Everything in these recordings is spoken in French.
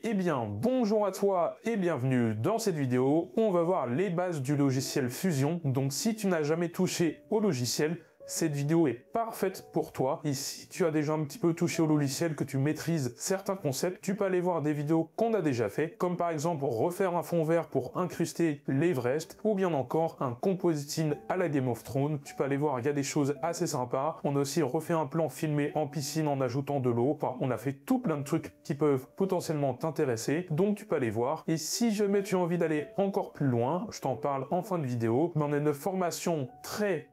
Eh bien, bonjour à toi et bienvenue dans cette vidéo où on va voir les bases du logiciel Fusion. Donc si tu n'as jamais touché au logiciel, cette vidéo est parfaite pour toi. Et si tu as déjà un petit peu touché au logiciel, que tu maîtrises certains concepts, tu peux aller voir des vidéos qu'on a déjà fait, comme par exemple refaire un fond vert pour incruster l'Everest, ou bien encore un compositing à la Game of Thrones. Tu peux aller voir, il y a des choses assez sympas. On a aussi refait un plan filmé en piscine en ajoutant de l'eau. Enfin, on a fait tout plein de trucs qui peuvent potentiellement t'intéresser, donc tu peux aller voir. Et si jamais tu as envie d'aller encore plus loin, je t'en parle en fin de vidéo, mais on a une formation très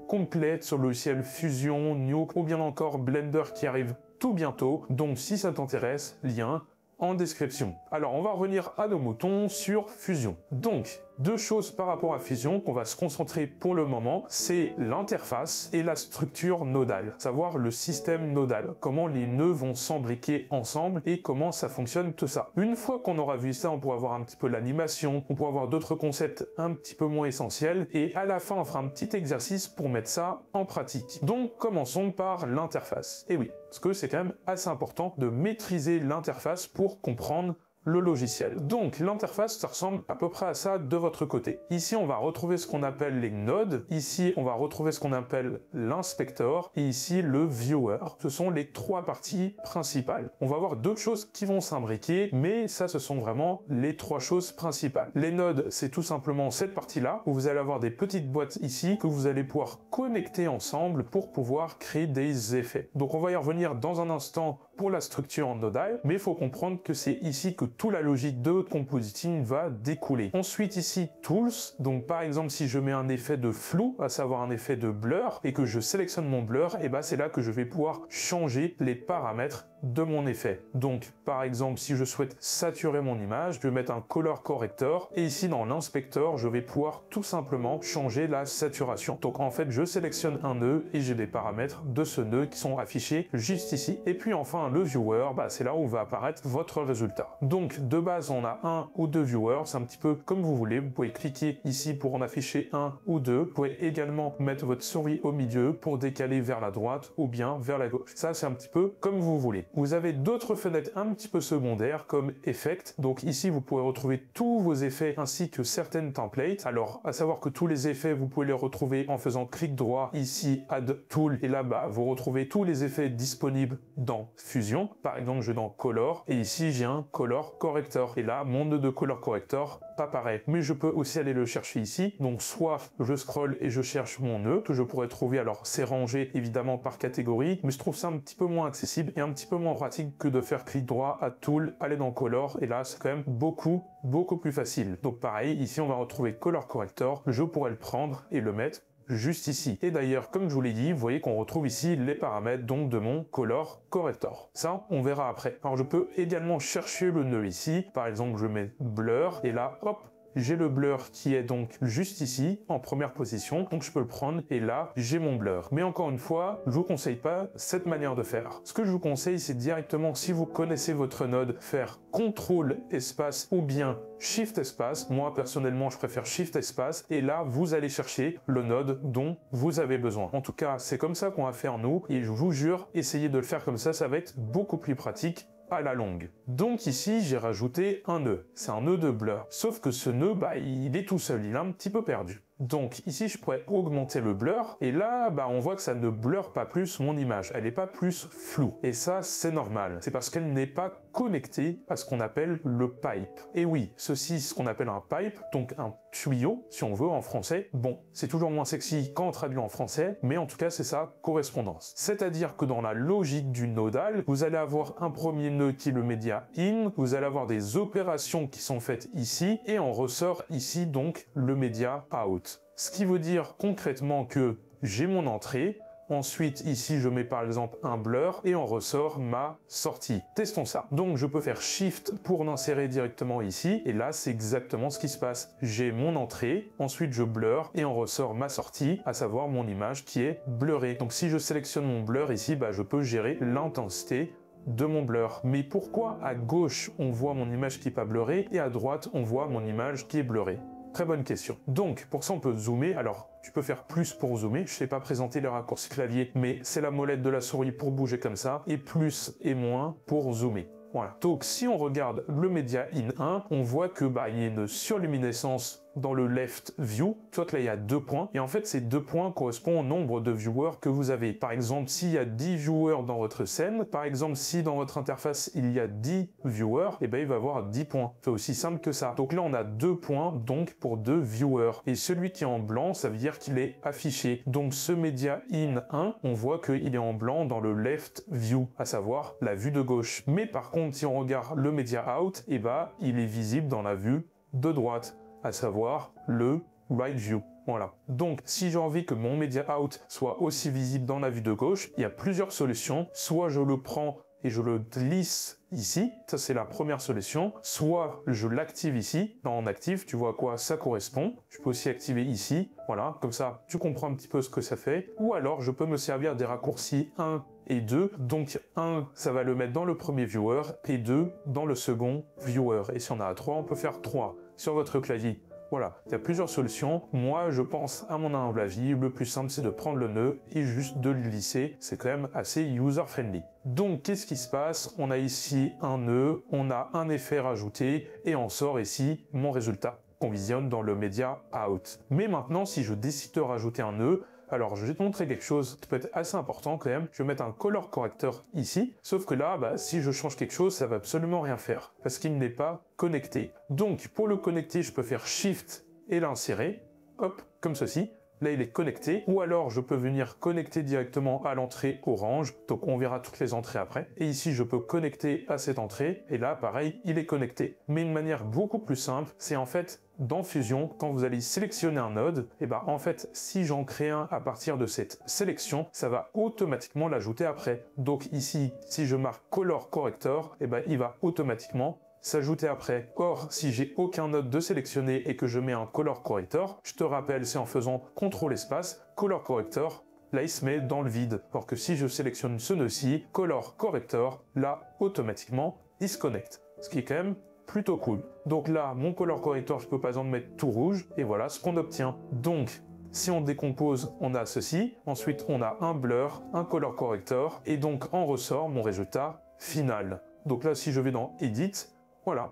complète sur le logiciel Fusion, Nuke ou bien encore Blender qui arrive tout bientôt. Donc si ça t'intéresse, lien en description. Alors on va revenir à nos moutons sur Fusion. Donc, deux choses par rapport à Fusion qu'on va se concentrer pour le moment, c'est l'interface et la structure nodale, savoir le système nodal, comment les nœuds vont s'embriquer ensemble et comment ça fonctionne tout ça. Une fois qu'on aura vu ça, on pourra voir un petit peu l'animation, on pourra voir d'autres concepts un petit peu moins essentiels et à la fin on fera un petit exercice pour mettre ça en pratique. Donc commençons par l'interface. Et oui, parce que c'est quand même assez important de maîtriser l'interface pour comprendre le logiciel. Donc l'interface, ça ressemble à peu près à ça de votre côté. Ici, on va retrouver ce qu'on appelle les nodes. Ici, on va retrouver ce qu'on appelle l'inspecteur. Et ici, le viewer. Ce sont les trois parties principales. On va voir d'autres choses qui vont s'imbriquer, mais ça, ce sont vraiment les trois choses principales. Les nodes, c'est tout simplement cette partie-là, où vous allez avoir des petites boîtes ici, que vous allez pouvoir connecter ensemble pour pouvoir créer des effets. Donc on va y revenir dans un instant pour la structure nodale, mais il faut comprendre que c'est ici que toute la logique de compositing va découler. Ensuite ici, Tools, donc par exemple si je mets un effet de flou, à savoir un effet de blur, et que je sélectionne mon blur, et ben c'est là que je vais pouvoir changer les paramètres de mon effet. Donc par exemple si je souhaite saturer mon image, je vais mettre un color corrector, et ici dans l'inspecteur, je vais pouvoir tout simplement changer la saturation. Donc en fait je sélectionne un nœud et j'ai les paramètres de ce nœud qui sont affichés juste ici. Et puis enfin le viewer, bah, c'est là où va apparaître votre résultat. Donc de base on a un ou deux viewers, c'est un petit peu comme vous voulez, vous pouvez cliquer ici pour en afficher un ou deux, vous pouvez également mettre votre souris au milieu pour décaler vers la droite ou bien vers la gauche. Ça c'est un petit peu comme vous voulez. Vous avez d'autres fenêtres un petit peu secondaires comme Effect, donc ici vous pouvez retrouver tous vos effets ainsi que certaines templates. Alors à savoir que tous les effets vous pouvez les retrouver en faisant clic droit ici Add Tool et là-bas vous retrouvez tous les effets disponibles dans Fusion. Par exemple je vais dans Color et ici j'ai un Color Corrector et là mon nœud de Color Corrector pas pareil, mais je peux aussi aller le chercher ici. Donc soit je scroll et je cherche mon nœud que je pourrais trouver, alors c'est rangé évidemment par catégorie, mais je trouve ça un petit peu moins accessible et un petit peu moins pratique que de faire clic droit à Tool, aller dans Color et là c'est quand même beaucoup plus facile. Donc pareil, ici on va retrouver Color Corrector, je pourrais le prendre et le mettre juste ici. Et d'ailleurs, comme je vous l'ai dit, vous voyez qu'on retrouve ici les paramètres donc de mon Color Corrector. Ça, on verra après. Alors je peux également chercher le nœud ici. Par exemple, je mets Blur et là, hop, j'ai le blur qui est donc juste ici, en première position, donc je peux le prendre, et là, j'ai mon blur. Mais encore une fois, je vous conseille pas cette manière de faire. Ce que je vous conseille, c'est directement, si vous connaissez votre node, faire CTRL espace ou bien Shift espace. Moi, personnellement, je préfère Shift espace, et là, vous allez chercher le node dont vous avez besoin. En tout cas, c'est comme ça qu'on va faire nous, et je vous jure, essayez de le faire comme ça va être beaucoup plus pratique à la longue. Donc ici, j'ai rajouté un nœud. C'est un nœud de blur. Sauf que ce nœud, bah, il est tout seul, il est un petit peu perdu. Donc ici, je pourrais augmenter le blur, et là, bah, on voit que ça ne blur pas plus mon image. Elle n'est pas plus floue. Et ça, c'est normal. C'est parce qu'elle n'est pas connectée à ce qu'on appelle le pipe. Et oui, ceci, ce qu'on appelle un pipe, donc un tuyau, si on veut, en français. Bon, c'est toujours moins sexy quand on traduit en français, mais en tout cas, c'est sa correspondance. C'est-à-dire que dans la logique du nodal, vous allez avoir un premier nœud qui est le média in, vous allez avoir des opérations qui sont faites ici, et on ressort ici donc le média out. Ce qui veut dire concrètement que j'ai mon entrée, ensuite ici je mets par exemple un blur et on ressort ma sortie. Testons ça. Donc je peux faire Shift pour l'insérer directement ici et là c'est exactement ce qui se passe. J'ai mon entrée, ensuite je blur et on ressort ma sortie, à savoir mon image qui est blurrée. Donc si je sélectionne mon blur ici, bah, je peux gérer l'intensité de mon blur. Mais pourquoi à gauche on voit mon image qui n'est pas blurrée et à droite on voit mon image qui est blurrée? Très bonne question. Donc, pour ça, on peut zoomer. Alors, tu peux faire plus pour zoomer. Je ne sais pas présenter les raccourcis clavier, mais c'est la molette de la souris pour bouger comme ça, et plus et moins pour zoomer. Voilà. Donc si on regarde le média in 1, on voit que il y a une surluminescence dans le left view. Tu vois que là il y a 2 points et en fait ces 2 points correspondent au nombre de viewers que vous avez. Par exemple, s'il y a 10 viewers dans votre scène, par exemple si dans votre interface il y a 10 viewers, et il va avoir 10 points. C'est aussi simple que ça. Donc là on a 2 points donc pour 2 viewers. Et celui qui est en blanc, ça veut dire qu'il est affiché. Donc ce média in 1, on voit qu'il est en blanc dans le left view, à savoir la vue de gauche. Mais par contre, si on regarde le média out, il est visible dans la vue de droite, à savoir le right view. Voilà. Donc, si j'ai envie que mon media out soit aussi visible dans la vue de gauche, il y a plusieurs solutions. Soit je le prends et je le glisse ici, ça c'est la première solution. Soit je l'active ici, dans en active, tu vois à quoi ça correspond. Je peux aussi activer ici, voilà, comme ça tu comprends un petit peu ce que ça fait. Ou alors je peux me servir des raccourcis 1 et 2. Donc 1, ça va le mettre dans le premier viewer et 2 dans le second viewer. Et si on a 3, on peut faire 3 sur votre clavier. Voilà, il y a plusieurs solutions. Moi, je pense, à mon humble avis, le plus simple, c'est de prendre le nœud et juste de le glisser. C'est quand même assez user-friendly. Donc, qu'est-ce qui se passe? On a ici un nœud, on a un effet rajouté et on sort ici mon résultat qu'on visionne dans le média out. Mais maintenant, si je décide de rajouter un nœud, alors, je vais te montrer quelque chose qui peut être assez important quand même. Je vais mettre un color corrector ici. Sauf que là, si je change quelque chose, ça va absolument rien faire. Parce qu'il n'est pas connecté. Donc, pour le connecter, je peux faire Shift et l'insérer. Hop, comme ceci. Là, il est connecté. Ou alors, je peux venir connecter directement à l'entrée orange. Donc, on verra toutes les entrées après. Et ici, je peux connecter à cette entrée. Et là, pareil, il est connecté. Mais une manière beaucoup plus simple, c'est en fait, dans Fusion, quand vous allez sélectionner un node, en fait, si j'en crée un à partir de cette sélection, ça va automatiquement l'ajouter après. Donc ici, si je marque Color Corrector, il va automatiquement s'ajouter après. Or, si j'ai aucun node de sélectionné et que je mets un Color Corrector, je te rappelle, c'est en faisant CTRL espace, Color Corrector, là il se met dans le vide. Alors que si je sélectionne ce nœud-ci, Color Corrector, là, automatiquement, il se connecte. Ce qui est quand même plutôt cool. Donc là, mon color corrector, je peux par exemple mettre tout rouge, et voilà ce qu'on obtient. Donc, si on décompose, on a ceci, ensuite on a un blur, un color corrector, et donc en ressort mon résultat final. Donc là, si je vais dans Edit, voilà,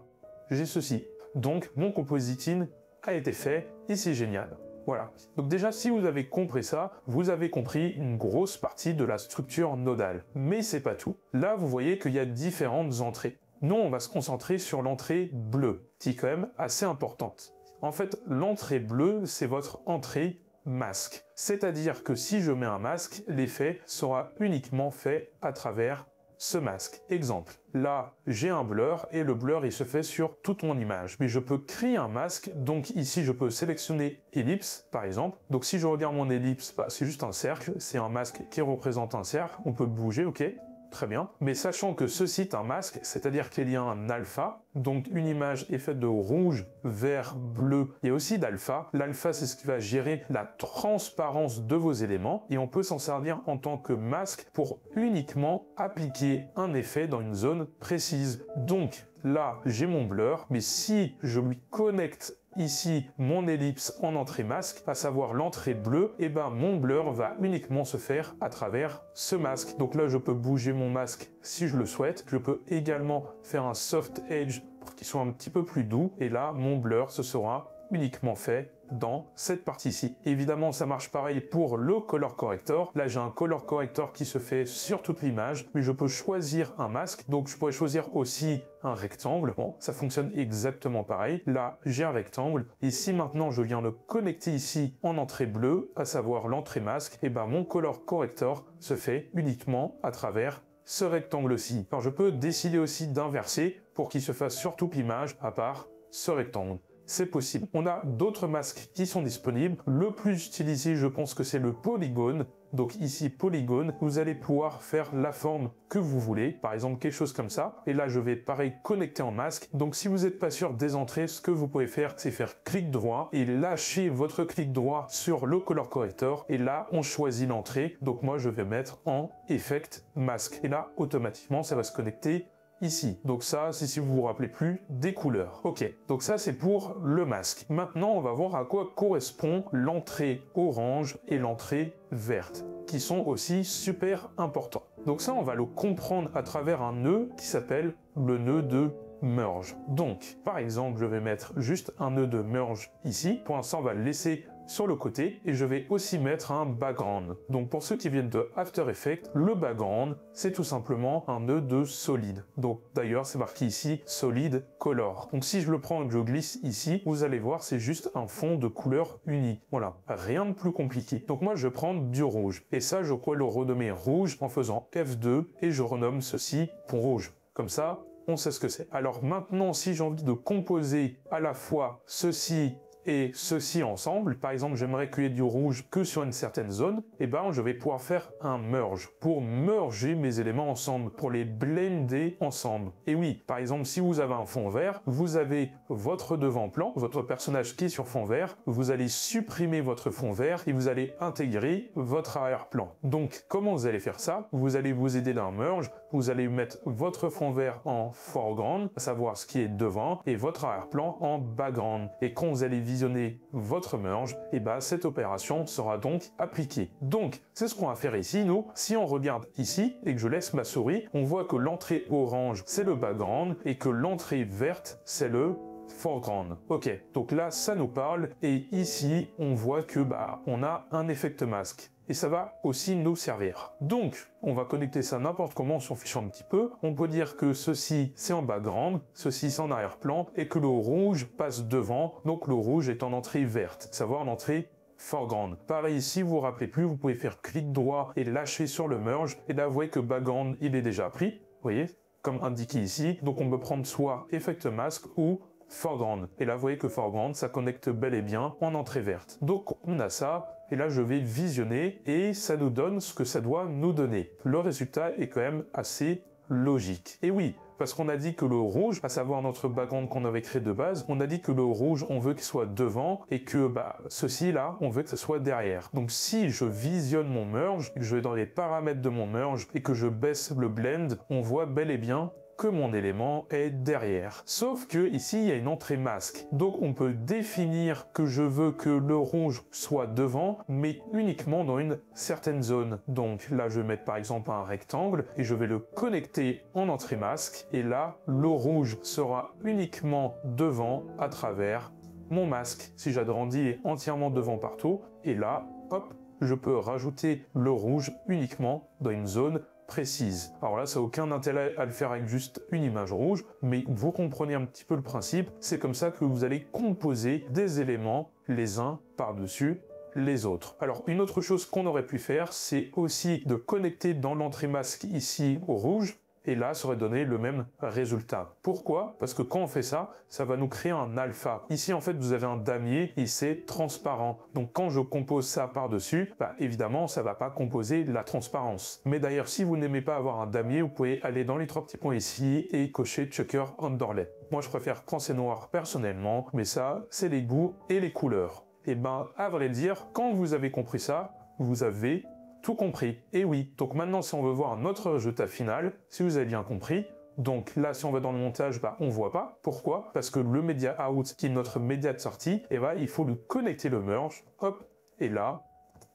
j'ai ceci. Donc, mon compositing a été fait, et c'est génial. Voilà. Donc déjà, si vous avez compris ça, vous avez compris une grosse partie de la structure nodale. Mais c'est pas tout. Là, vous voyez qu'il y a différentes entrées. Nous, on va se concentrer sur l'entrée bleue, qui est quand même assez importante. En fait, l'entrée bleue, c'est votre entrée masque. C'est-à-dire que si je mets un masque, l'effet sera uniquement fait à travers ce masque. Exemple, là, j'ai un blur et le blur, il se fait sur toute mon image. Mais je peux créer un masque, donc ici, je peux sélectionner ellipse, par exemple. Donc si je regarde mon ellipse, c'est juste un cercle, c'est un masque qui représente un cercle, on peut bouger, ok ? Très bien, mais sachant que ceci est un masque, c'est-à-dire qu'il y a un alpha, donc une image est faite de rouge, vert, bleu, et aussi d'alpha. L'alpha, c'est ce qui va gérer la transparence de vos éléments, et on peut s'en servir en tant que masque pour uniquement appliquer un effet dans une zone précise. Donc là, j'ai mon blur, mais si je lui connecte ici mon ellipse en entrée masque, à savoir l'entrée bleue, mon blur va uniquement se faire à travers ce masque. Donc là, je peux bouger mon masque si je le souhaite. Je peux également faire un soft edge pour qu'il soit un petit peu plus doux. Et là, mon blur, ce sera uniquement fait dans cette partie-ci. Évidemment, ça marche pareil pour le color corrector. Là, j'ai un color corrector qui se fait sur toute l'image, mais je peux choisir un masque. Donc, je pourrais choisir aussi un rectangle. Bon, ça fonctionne exactement pareil. Là, j'ai un rectangle. Et si maintenant, je viens le connecter ici en entrée bleue, à savoir l'entrée masque, mon color corrector se fait uniquement à travers ce rectangle-ci. Alors, je peux décider aussi d'inverser pour qu'il se fasse sur toute l'image à part ce rectangle. C'est possible. On a d'autres masques qui sont disponibles. Le plus utilisé, je pense que c'est le polygone. Donc ici, polygone, vous allez pouvoir faire la forme que vous voulez. Par exemple, quelque chose comme ça. Et là, je vais pareil connecter en masque. Donc si vous n'êtes pas sûr des entrées, ce que vous pouvez faire, c'est faire clic droit et lâcher votre clic droit sur le color corrector. Et là, on choisit l'entrée. Donc moi, je vais mettre en effect masque. Et là, automatiquement, ça va se connecter ici. Donc ça, c'est si vous vous rappelez plus des couleurs. Ok, donc ça c'est pour le masque. Maintenant, on va voir à quoi correspond l'entrée orange et l'entrée verte, qui sont aussi super importants. Donc ça, on va le comprendre à travers un nœud qui s'appelle le nœud de merge. Donc, par exemple, je vais mettre juste un nœud de merge ici. Pour l'instant, on va le laisser sur le côté et je vais aussi mettre un background. Donc pour ceux qui viennent de After Effects, le background, c'est tout simplement un nœud de solide. Donc d'ailleurs, c'est marqué ici solid color. Donc si je le prends et que je glisse ici, vous allez voir, c'est juste un fond de couleur unie. Voilà, rien de plus compliqué. Donc moi, je vais prendre du rouge. Et ça, je pourrais le renommer rouge en faisant F2 et je renomme ceci pour rouge. Comme ça, on sait ce que c'est. Alors maintenant, si j'ai envie de composer à la fois ceci et ceci ensemble, par exemple j'aimerais qu'il y ait du rouge que sur une certaine zone, et ben je vais pouvoir faire un merge pour merger mes éléments ensemble, pour les blender ensemble. Et oui, par exemple si vous avez un fond vert, vous avez votre devant-plan, votre personnage qui est sur fond vert, vous allez supprimer votre fond vert et vous allez intégrer votre arrière-plan. Donc comment vous allez faire ça? Vous allez vous aider d'un merge, vous allez mettre votre fond vert en foreground, à savoir ce qui est devant, et votre arrière-plan en background. Et quand vous allez visionner votre merge, et ben cette opération sera donc appliquée. Donc c'est ce qu'on va faire ici, nous. Si on regarde ici et que je laisse ma souris, on voit que l'entrée orange c'est le background et que l'entrée verte c'est le foreground. Ok, donc là ça nous parle et ici on voit que on a un effect masque. Et ça va aussi nous servir. Donc, on va connecter ça n'importe comment, si on fiche un petit peu. On peut dire que ceci, c'est en background, ceci, c'est en arrière-plan, et que le rouge passe devant, donc le rouge est en entrée verte, savoir l'entrée foreground. Pareil, si vous vous rappelez plus, vous pouvez faire clic droit et lâcher sur le merge, et là, vous voyez que background, il est déjà pris, vous voyez, comme indiqué ici. Donc, on peut prendre soit effect mask ou foreground. Et là, vous voyez que foreground, ça connecte bel et bien en entrée verte. Donc, on a ça. Et là, je vais visionner et ça nous donne ce que ça doit nous donner. Le résultat est quand même assez logique. Et oui, parce qu'on a dit que le rouge, à savoir notre background qu'on avait créé de base, on a dit que le rouge, on veut qu'il soit devant et que ceci là, on veut que ce soit derrière. Donc si je visionne mon merge, que je vais dans les paramètres de mon merge et que je baisse le blend, on voit bel et bien que mon élément est derrière. Sauf que ici, il y a une entrée masque. Donc on peut définir que je veux que le rouge soit devant, mais uniquement dans une certaine zone. Donc là, je vais mettre par exemple un rectangle et je vais le connecter en entrée masque. Et là, le rouge sera uniquement devant à travers mon masque. Si j'agrandis, il est entièrement devant partout. Et là, hop, je peux rajouter le rouge uniquement dans une zone précise. Alors là, ça n'a aucun intérêt à le faire avec juste une image rouge, mais vous comprenez un petit peu le principe. C'est comme ça que vous allez composer des éléments les uns par-dessus les autres. Alors, une autre chose qu'on aurait pu faire, c'est aussi de connecter dans l'entrée masque ici au rouge, et là, ça aurait donné le même résultat. Pourquoi? Parce que quand on fait ça, ça va nous créer un alpha. Ici, en fait, vous avez un damier et c'est transparent. Donc, quand je compose ça par-dessus, évidemment, ça va pas composer la transparence. Mais d'ailleurs, si vous n'aimez pas avoir un damier, vous pouvez aller dans les trois petits points ici et cocher Checker Underlay. Moi, je préfère quand c'est noir personnellement, mais ça, c'est les goûts et les couleurs. Et à vrai dire, quand vous avez compris ça, vous avez tout compris. Et oui, donc maintenant si on veut voir notre résultat final, si vous avez bien compris, donc là si on va dans le montage, on voit pas. Pourquoi? Parce que le media out, qui est notre média de sortie, il faut le connecter le merge, hop, et là,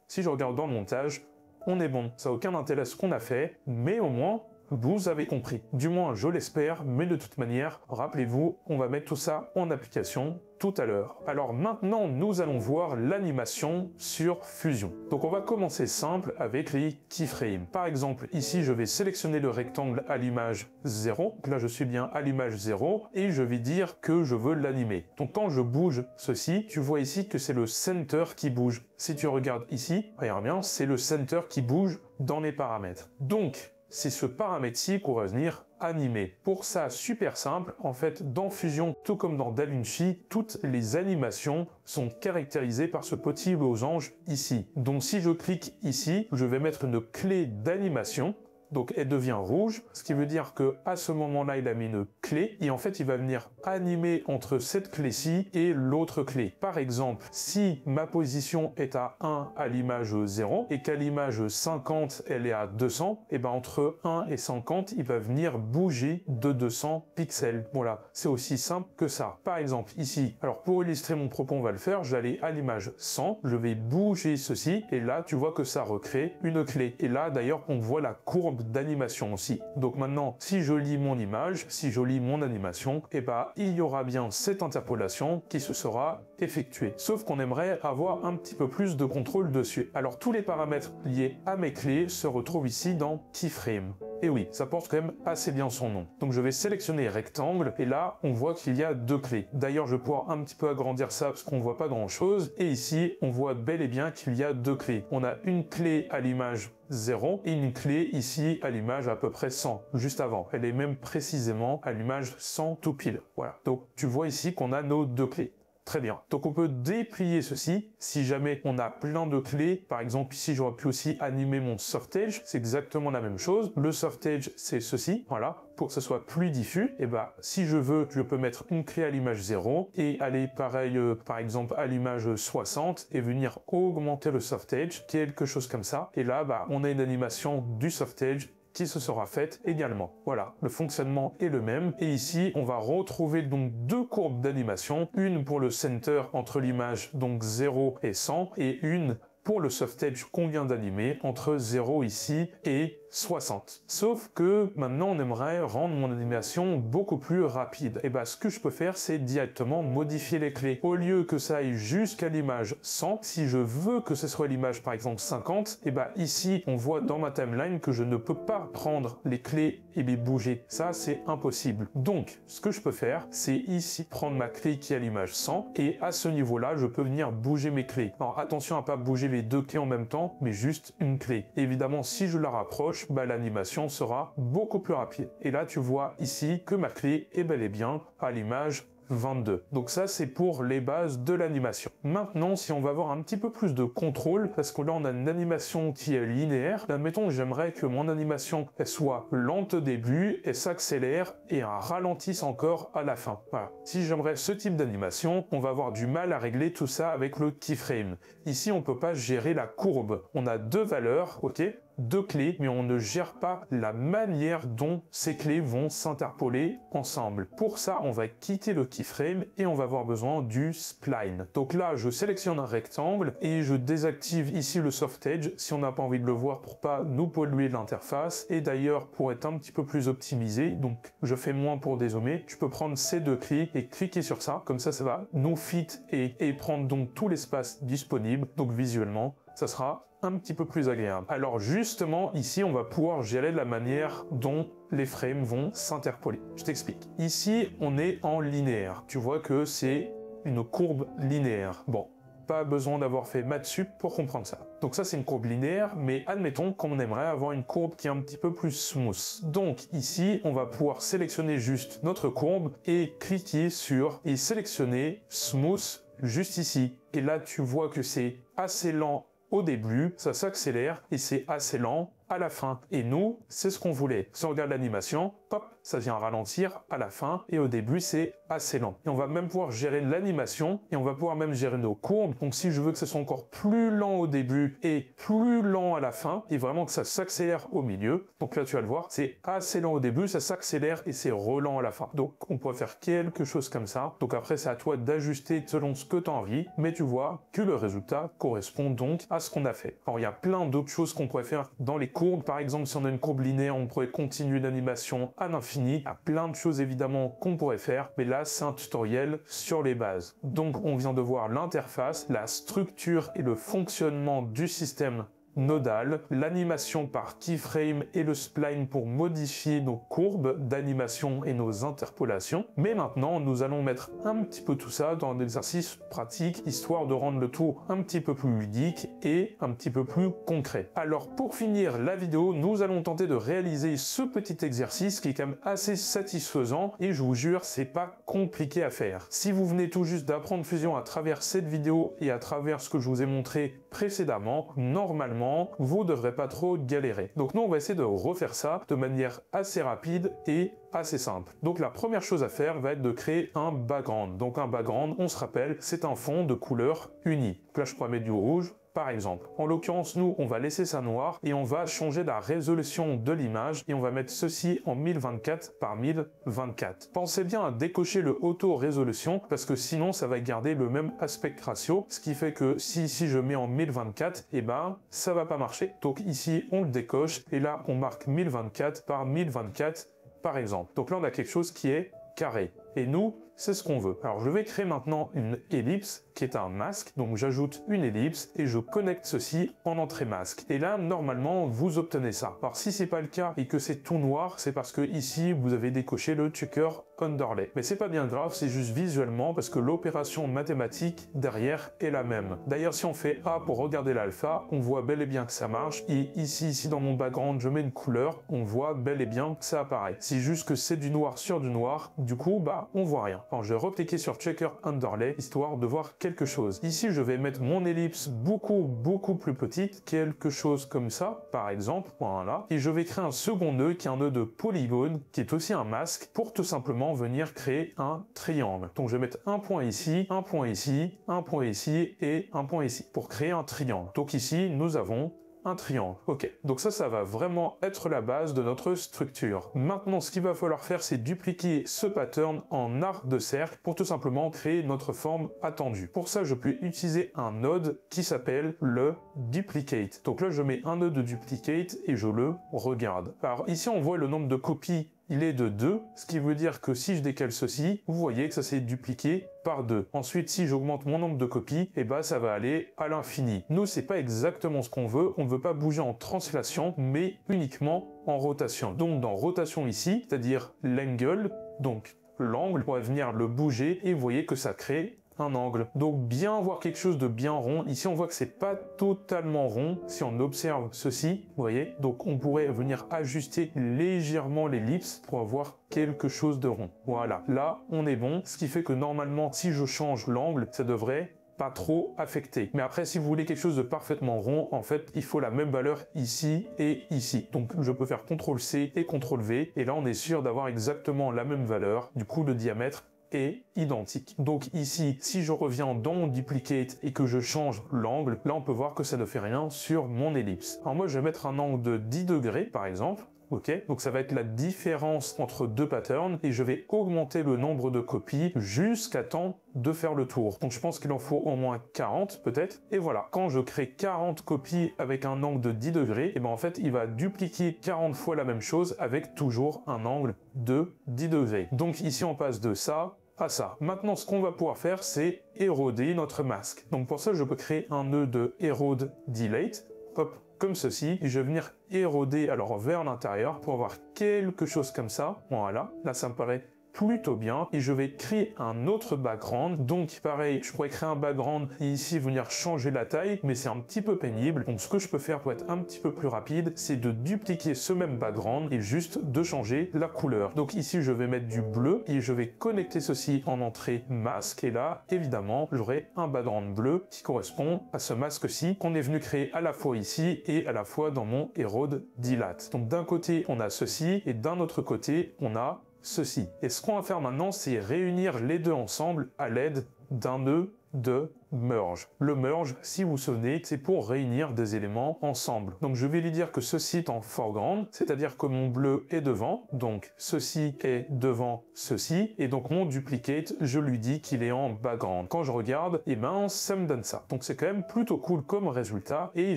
si je regarde dans le montage, on est bon. Ça n'a aucun intérêt ce qu'on a fait, mais au moins, vous avez compris. Du moins, je l'espère, mais de toute manière, rappelez-vous, on va mettre tout ça en application tout à l'heure. Alors maintenant, nous allons voir l'animation sur Fusion. Donc on va commencer simple avec les keyframes. Par exemple, ici, je vais sélectionner le rectangle à l'image 0. Donc là, je suis bien à l'image 0 et je vais dire que je veux l'animer. Donc quand je bouge ceci, tu vois ici que c'est le center qui bouge. Si tu regardes ici, regarde bien, c'est le center qui bouge dans les paramètres. Donc, c'est ce paramètre-ci qu'on va venir animer. Pour ça, super simple, en fait, dans Fusion, tout comme dans DaVinci, toutes les animations sont caractérisées par ce petit losange ici. Donc si je clique ici, je vais mettre une clé d'animation. Donc elle devient rouge, ce qui veut dire que à ce moment-là, il a mis une clé et en fait, il va venir animer entre cette clé-ci et l'autre clé. Par exemple, si ma position est à 1 à l'image 0 et qu'à l'image 50, elle est à 200, et ben entre 1 et 50, il va venir bouger de 200 pixels. Voilà, c'est aussi simple que ça. Par exemple, ici, alors pour illustrer mon propos, on va le faire, j'allais à l'image 100, je vais bouger ceci, et là, tu vois que ça recrée une clé. Et là, d'ailleurs, on voit la courbe d'animation aussi. Donc maintenant, si je lis mon image, si je lis mon animation, et ben il y aura bien cette interpolation qui se sera effectuée. Sauf qu'on aimerait avoir un petit peu plus de contrôle dessus. Alors tous les paramètres liés à mes clés se retrouvent ici dans Keyframe. Et oui, ça porte quand même assez bien son nom. Donc je vais sélectionner rectangle, et là, on voit qu'il y a deux clés. D'ailleurs, je vais pouvoir un petit peu agrandir ça parce qu'on voit pas grand chose. Et ici, on voit bel et bien qu'il y a deux clés. On a une clé à l'image 0 et une clé ici à l'image à peu près 100, juste avant. Elle est même précisément à l'image 100 tout pile. Voilà. Donc tu vois ici qu'on a nos deux clés. Très bien. Donc on peut déplier ceci si jamais on a plein de clés. Par exemple, ici, j'aurais pu aussi animer mon soft edge. C'est exactement la même chose. Le soft edge, c'est ceci. Voilà. Pour que ce soit plus diffus, et bah, si je veux, je peux mettre une clé à l'image 0 et aller pareil, par exemple, à l'image 60 et venir augmenter le soft edge, quelque chose comme ça. Et là, bah, on a une animation du soft edge qui se sera faite également. Voilà, le fonctionnement est le même. Et ici, on va retrouver donc deux courbes d'animation, une pour le center entre l'image donc 0 et 100 et une pour le soft edge qu'on vient d'animer entre 0 ici et 60. Sauf que maintenant on aimerait rendre mon animation beaucoup plus rapide. Et bah ce que je peux faire, c'est directement modifier les clés. Au lieu que ça aille jusqu'à l'image 100, si je veux que ce soit l'image par exemple 50, et bah ici on voit dans ma timeline que je ne peux pas prendre les clés et les bouger. Ça c'est impossible. Donc ce que je peux faire, c'est ici prendre ma clé qui est à l'image 100 et à ce niveau-là, je peux venir bouger mes clés. Alors attention à pas bouger les deux clés en même temps, mais juste une clé. Évidemment, si je la rapproche, bah, l'animation sera beaucoup plus rapide. Et là, tu vois ici que ma clé est bel et bien à l'image 22. Donc ça, c'est pour les bases de l'animation. Maintenant, si on va avoir un petit peu plus de contrôle, parce que là, on a une animation qui est linéaire. Admettons que j'aimerais que mon animation elle soit lente au début, et s'accélère et ralentisse encore à la fin. Voilà. Si j'aimerais ce type d'animation, on va avoir du mal à régler tout ça avec le keyframe. Ici, on peut pas gérer la courbe. On a deux valeurs, ok, deux clés, mais on ne gère pas la manière dont ces clés vont s'interpoler ensemble. Pour ça, on va quitter le keyframe et on va avoir besoin du spline. Donc là, je sélectionne un rectangle et je désactive ici le soft edge si on n'a pas envie de le voir pour pas nous polluer l'interface. Et d'ailleurs, pour être un petit peu plus optimisé, donc je fais moins pour dézoomer, je peux prendre ces deux clés et cliquer sur ça. Comme ça va nous fit et prendre donc tout l'espace disponible. Donc visuellement, ça sera un petit peu plus agréable. Alors justement, ici, on va pouvoir gérer la manière dont les frames vont s'interpoler. Je t'explique. Ici, on est en linéaire. Tu vois que c'est une courbe linéaire. Bon, pas besoin d'avoir fait Mathsup pour comprendre ça. Donc ça, c'est une courbe linéaire, mais admettons qu'on aimerait avoir une courbe qui est un petit peu plus smooth. Donc ici, on va pouvoir sélectionner juste notre courbe et cliquer sur et sélectionner Smooth juste ici. Et là, tu vois que c'est assez lent au début, ça s'accélère et c'est assez lent à la fin. Et nous, c'est ce qu'on voulait. Si on regarde l'animation, hop, ça vient ralentir à la fin et au début, c'est assez lent. Et on va même pouvoir gérer l'animation et on va pouvoir même gérer nos courbes. Donc si je veux que ce soit encore plus lent au début et plus lent à la fin et vraiment que ça s'accélère au milieu, donc là tu vas le voir, c'est assez lent au début, ça s'accélère et c'est relent à la fin. Donc on pourrait faire quelque chose comme ça. Donc après, c'est à toi d'ajuster selon ce que tu as envie, mais tu vois que le résultat correspond donc à ce qu'on a fait. Alors il y a plein d'autres choses qu'on pourrait faire dans les courbes. Par exemple, si on a une courbe linéaire, on pourrait continuer l'animation à l'infini. Il y a plein de choses évidemment qu'on pourrait faire, mais là c'est un tutoriel sur les bases. Donc on vient de voir l'interface, la structure et le fonctionnement du système nodal, l'animation par keyframe et le spline pour modifier nos courbes d'animation et nos interpolations. Mais maintenant, nous allons mettre un petit peu tout ça dans un exercice pratique, histoire de rendre le tout un petit peu plus ludique et un petit peu plus concret. Alors pour finir la vidéo, nous allons tenter de réaliser ce petit exercice qui est quand même assez satisfaisant et je vous jure, c'est pas compliqué à faire. Si vous venez tout juste d'apprendre Fusion à travers cette vidéo et à travers ce que je vous ai montré précédemment, normalement, normalement, vous ne devrez pas trop galérer. Donc nous, on va essayer de refaire ça de manière assez rapide et assez simple. Donc la première chose à faire va être de créer un background. Donc un background, on se rappelle, c'est un fond de couleur uni. Là, je pourrais mettre du rouge, par exemple. En l'occurrence, nous, on va laisser ça noir et on va changer la résolution de l'image et on va mettre ceci en 1024 par 1024. Pensez bien à décocher le auto-résolution parce que sinon, ça va garder le même aspect ratio, ce qui fait que si ici je mets en 1024, eh ben, ça va pas marcher. Donc ici, on le décoche et là, on marque 1024 par 1024 par exemple. Donc là, on a quelque chose qui est carré. Et nous, c'est ce qu'on veut. Alors, je vais créer maintenant une ellipse qui est un masque. Donc, j'ajoute une ellipse et je connecte ceci en entrée masque. Et là, normalement, vous obtenez ça. Alors, si c'est pas le cas et que c'est tout noir, c'est parce que ici, vous avez décoché le checker underlay. Mais c'est pas bien grave, c'est juste visuellement parce que l'opération mathématique derrière est la même. D'ailleurs, si on fait A pour regarder l'alpha, on voit bel et bien que ça marche. Et ici, dans mon background, je mets une couleur, on voit bel et bien que ça apparaît. C'est juste que c'est du noir sur du noir. Du coup, bah, on voit rien. Alors, je vais recliquer sur checker underlay histoire de voir quelque chose. Ici, je vais mettre mon ellipse beaucoup plus petite, quelque chose comme ça, par exemple, voilà. Et je vais créer un second nœud qui est un nœud de polygone, qui est aussi un masque, pour tout simplement venir créer un triangle. Donc, je vais mettre un point ici, un point ici, un point ici et un point ici, pour créer un triangle. Donc ici, nous avons un triangle. Ok, donc ça va vraiment être la base de notre structure. Maintenant, ce qu'il va falloir faire, c'est dupliquer ce pattern en arc de cercle pour tout simplement créer notre forme attendue. Pour ça, je peux utiliser un node qui s'appelle le duplicate. Donc là, je mets un node de duplicate et je le regarde. Alors ici, on voit le nombre de copies, il est de 2, ce qui veut dire que si je décale ceci, vous voyez que ça s'est dupliqué par 2. Ensuite, si j'augmente mon nombre de copies, et ben ça va aller à l'infini. Nous, c'est pas exactement ce qu'on veut. On ne veut pas bouger en translation, mais uniquement en rotation. Donc dans rotation ici, c'est-à-dire l'angle, donc l'angle, on va venir le bouger et vous voyez que ça crée un angle. Donc bien voir quelque chose de bien rond. Ici on voit que c'est pas totalement rond. Si on observe ceci, vous voyez, donc on pourrait venir ajuster légèrement l'ellipse pour avoir quelque chose de rond. Voilà, là on est bon. Ce qui fait que normalement si je change l'angle, ça devrait pas trop affecté. Mais après, si vous voulez quelque chose de parfaitement rond, en fait, il faut la même valeur ici et ici. Donc, je peux faire CTRL-C et CTRL-V. Et là, on est sûr d'avoir exactement la même valeur. Du coup, le diamètre est identique. Donc ici, si je reviens dans mon duplicate et que je change l'angle, là, on peut voir que ça ne fait rien sur mon ellipse. Alors moi, je vais mettre un angle de 10 degrés, par exemple. Ok, donc ça va être la différence entre deux patterns et je vais augmenter le nombre de copies jusqu'à temps de faire le tour. Donc je pense qu'il en faut au moins 40 peut-être. Et voilà, quand je crée 40 copies avec un angle de 10 degrés, et ben en fait il va dupliquer 40 fois la même chose avec toujours un angle de 10 degrés. Donc ici on passe de ça à ça. Maintenant ce qu'on va pouvoir faire c'est éroder notre masque. Donc pour ça je peux créer un nœud de erode delete. Hop, comme ceci, et je vais venir éroder alors vers l'intérieur pour avoir quelque chose comme ça. Voilà, là ça me paraît plutôt bien et je vais créer un autre background. Donc pareil, je pourrais créer un background et ici venir changer la taille, mais c'est un petit peu pénible. Donc ce que je peux faire pour être un petit peu plus rapide, c'est de dupliquer ce même background et juste de changer la couleur. Donc ici je vais mettre du bleu et je vais connecter ceci en entrée masque et là évidemment j'aurai un background bleu qui correspond à ce masque-ci qu'on est venu créer à la fois ici et à la fois dans mon erode dilate. Donc d'un côté on a ceci et d'un autre côté on a ceci. Et ce qu'on va faire maintenant, c'est réunir les deux ensemble à l'aide d'un nœud de merge. Le merge, si vous vous souvenez, c'est pour réunir des éléments ensemble. Donc je vais lui dire que ceci est en foreground, c'est-à-dire que mon bleu est devant, donc ceci est devant ceci, et donc mon duplicate, je lui dis qu'il est en background. Quand je regarde, eh ben ça me donne ça. Donc c'est quand même plutôt cool comme résultat, et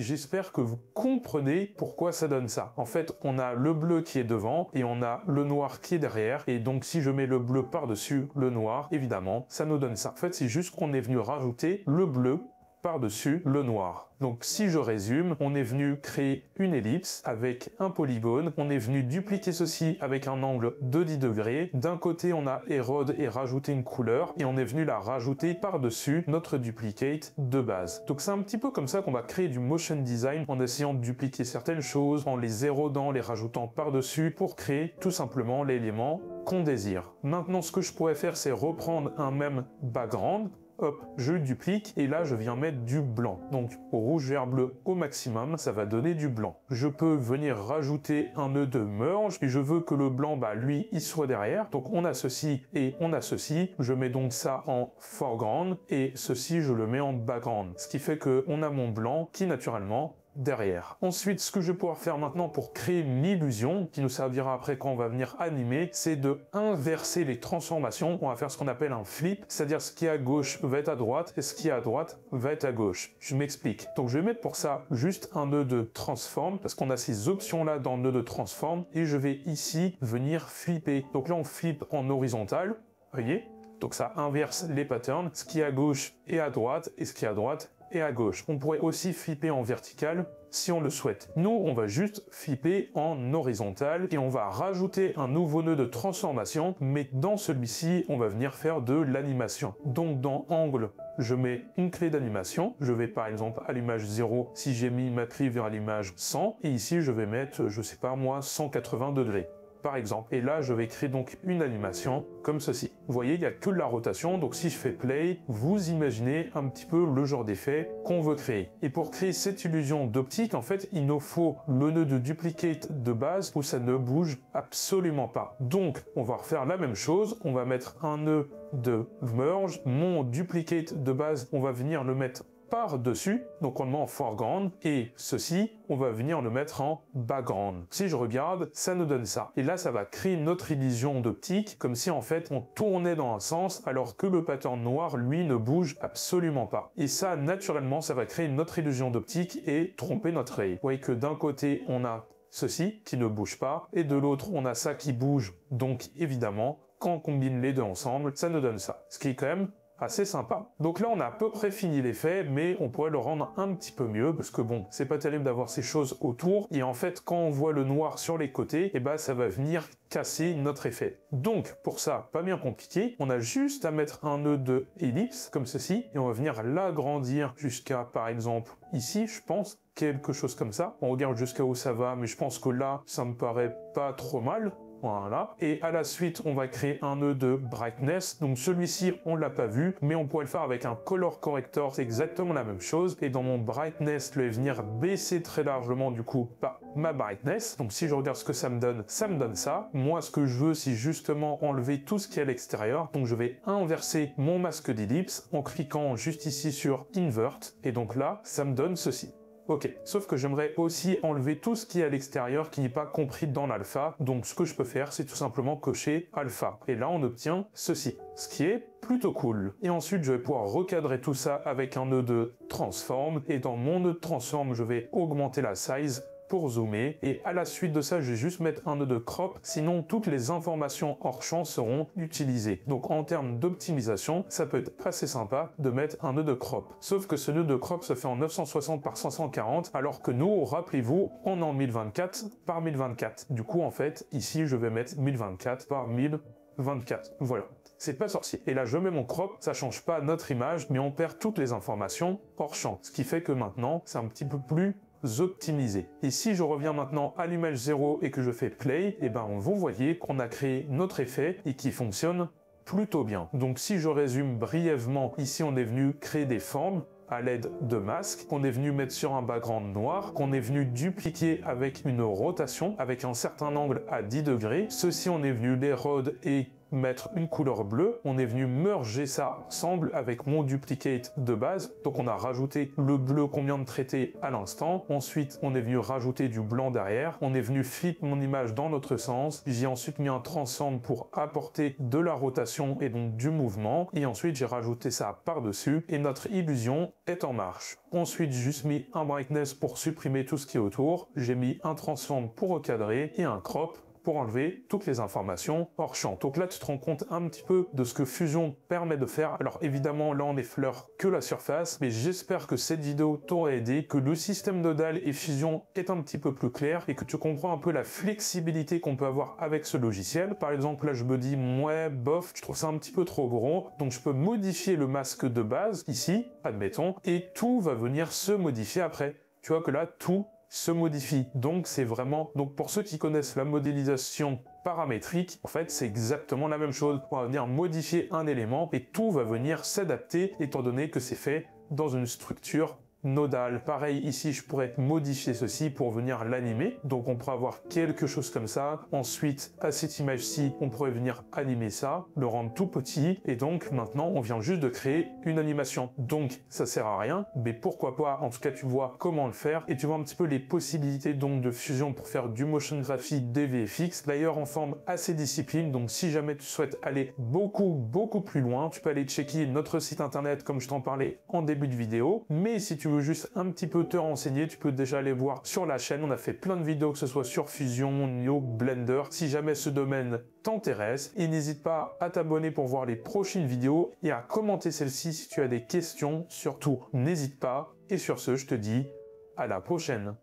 j'espère que vous comprenez pourquoi ça donne ça. En fait, on a le bleu qui est devant, et on a le noir qui est derrière, et donc si je mets le bleu par-dessus le noir, évidemment, ça nous donne ça. En fait, c'est juste qu'on est venu rajouter le bleu par-dessus le noir. Donc si je résume, on est venu créer une ellipse avec un polygone, on est venu dupliquer ceci avec un angle de 10 degrés, d'un côté on a érode et rajouter une couleur, et on est venu la rajouter par-dessus notre duplicate de base. Donc c'est un petit peu comme ça qu'on va créer du motion design en essayant de dupliquer certaines choses, en les érodant, les rajoutant par-dessus pour créer tout simplement l'élément qu'on désire. Maintenant ce que je pourrais faire c'est reprendre un même background, hop, je duplique, et là je viens mettre du blanc. Donc rouge, vert, bleu au maximum, ça va donner du blanc. Je peux venir rajouter un nœud de merge, et je veux que le blanc, lui, il soit derrière. Donc on a ceci et on a ceci. Je mets donc ça en foreground, et ceci, je le mets en background. Ce qui fait que on a mon blanc qui, naturellement, derrière. Ensuite, ce que je vais pouvoir faire maintenant pour créer une illusion, qui nous servira après quand on va venir animer, c'est de inverser les transformations. On va faire ce qu'on appelle un flip, c'est-à-dire ce qui est à gauche va être à droite, et ce qui est à droite va être à gauche. Je m'explique. Donc je vais mettre pour ça juste un nœud de transform, parce qu'on a ces options-là dans le nœud de transform, et je vais ici venir flipper. Donc là, on flippe en horizontal, voyez? Donc ça inverse les patterns, ce qui est à gauche est à droite, et ce qui est à droite et à gauche. On pourrait aussi flipper en vertical si on le souhaite. Nous, on va juste flipper en horizontal et on va rajouter un nouveau nœud de transformation, mais dans celui-ci, on va venir faire de l'animation. Donc dans angle, je mets une clé d'animation. Je vais par exemple à l'image 0 si j'ai mis ma clé vers l'image 100 et ici je vais mettre, je sais pas moi, 180 degrés. Par exemple. Et là, je vais créer donc une animation comme ceci. Vous voyez, il n'y a que de la rotation, donc si je fais play, vous imaginez un petit peu le genre d'effet qu'on veut créer. Et pour créer cette illusion d'optique, en fait, il nous faut le nœud de duplicate de base où ça ne bouge absolument pas. Donc, on va refaire la même chose, on va mettre un nœud de merge, mon duplicate de base, on va venir le mettre par-dessus, donc on le met en foreground, et ceci, on va venir le mettre en background. Si je regarde, ça nous donne ça. Et là, ça va créer notre illusion d'optique, comme si en fait on tournait dans un sens, alors que le pattern noir, lui, ne bouge absolument pas. Et ça, naturellement, ça va créer notre illusion d'optique et tromper notre œil. Vous voyez que d'un côté, on a ceci qui ne bouge pas, et de l'autre, on a ça qui bouge. Donc évidemment, quand on combine les deux ensemble, ça nous donne ça. Ce qui est quand même assez sympa. Donc là, on a à peu près fini l'effet, mais on pourrait le rendre un petit peu mieux, parce que bon, c'est pas terrible d'avoir ces choses autour, et en fait, quand on voit le noir sur les côtés, et ça va venir casser notre effet. Donc, pour ça, pas bien compliqué, on a juste à mettre un nœud de ellipse, comme ceci, et on va venir l'agrandir jusqu'à, par exemple, ici, je pense, quelque chose comme ça. On regarde jusqu'à où ça va, mais je pense que là, ça me paraît pas trop mal. Voilà. Et à la suite, on va créer un nœud de brightness. Donc celui-ci, on l'a pas vu, mais on pourrait le faire avec un color corrector. C'est exactement la même chose. Et dans mon brightness, je vais venir baisser très largement, du coup, ma brightness. Donc si je regarde ce que ça me donne ça. Moi, ce que je veux, c'est justement enlever tout ce qui est à l'extérieur. Donc je vais inverser mon masque d'ellipse en cliquant juste ici sur invert. Et donc là, ça me donne ceci. Ok, sauf que j'aimerais aussi enlever tout ce qui est à l'extérieur qui n'est pas compris dans l'alpha, donc ce que je peux faire, c'est tout simplement cocher alpha. Et là, on obtient ceci, ce qui est plutôt cool. Et ensuite, je vais pouvoir recadrer tout ça avec un nœud de transform, et dans mon nœud de transform, je vais augmenter la size pour zoomer, et à la suite de ça, je vais juste mettre un nœud de crop, sinon toutes les informations hors champ seront utilisées. Donc en termes d'optimisation, ça peut être assez sympa de mettre un nœud de crop. Sauf que ce nœud de crop se fait en 960 par 540, alors que nous, rappelez-vous, on est en 1024 par 1024. Du coup, en fait, ici, je vais mettre 1024 par 1024. Voilà. C'est pas sorcier. Et là, je mets mon crop, ça change pas notre image, mais on perd toutes les informations hors champ. Ce qui fait que maintenant, c'est un petit peu plus optimisé. Et si je reviens maintenant à l'image 0 et que je fais play, vous voyez qu'on a créé notre effet et qui fonctionne plutôt bien. Donc si je résume brièvement, ici on est venu créer des formes à l'aide de masques, qu'on est venu mettre sur un background noir, qu'on est venu dupliquer avec une rotation, avec un certain angle à 10 degrés. Ceci, on est venu l'érode et mettre une couleur bleue. On est venu merger ça ensemble avec mon duplicate de base. Donc on a rajouté le bleu qu'on vient de traiter à l'instant. Ensuite, on est venu rajouter du blanc derrière. On est venu flip mon image dans l'autre sens. J'ai ensuite mis un transform pour apporter de la rotation et donc du mouvement. Et ensuite, j'ai rajouté ça par-dessus et notre illusion est en marche. Ensuite, j'ai juste mis un brightness pour supprimer tout ce qui est autour. J'ai mis un transform pour recadrer et un crop pour enlever toutes les informations hors champ. Donc là, tu te rends compte un petit peu de ce que Fusion permet de faire. Alors évidemment, là, on n'effleure que la surface, mais j'espère que cette vidéo t'aura aidé, que le système nodal et Fusion est un petit peu plus clair et que tu comprends un peu la flexibilité qu'on peut avoir avec ce logiciel. Par exemple, là, je me dis, ouais, bof, je trouve ça un petit peu trop gros, donc je peux modifier le masque de base, ici, admettons, et tout va venir se modifier après. Tu vois que là, tout se modifie. Donc c'est vraiment, donc pour ceux qui connaissent la modélisation paramétrique, en fait c'est exactement la même chose. On va venir modifier un élément et tout va venir s'adapter étant donné que c'est fait dans une structure nodale. Pareil ici, je pourrais modifier ceci pour venir l'animer. Donc on pourrait avoir quelque chose comme ça. Ensuite, à cette image-ci, on pourrait venir animer ça, le rendre tout petit. Et donc maintenant, on vient juste de créer une animation. Donc ça sert à rien, mais pourquoi pas, en tout cas tu vois comment le faire et tu vois un petit peu les possibilités donc de fusion pour faire du motion graphique, des VFX. D'ailleurs, on forme à ces disciplines. Donc si jamais tu souhaites aller beaucoup plus loin, tu peux aller checker notre site internet comme je t'en parlais en début de vidéo. Mais si tu veux juste un petit peu te renseigner, tu peux déjà aller voir sur la chaîne. On a fait plein de vidéos, que ce soit sur Fusion, Neo, Blender. Si jamais ce domaine t'intéresse, et n'hésite pas à t'abonner pour voir les prochaines vidéos et à commenter celle-ci si tu as des questions. Surtout, n'hésite pas. Et sur ce, je te dis à la prochaine.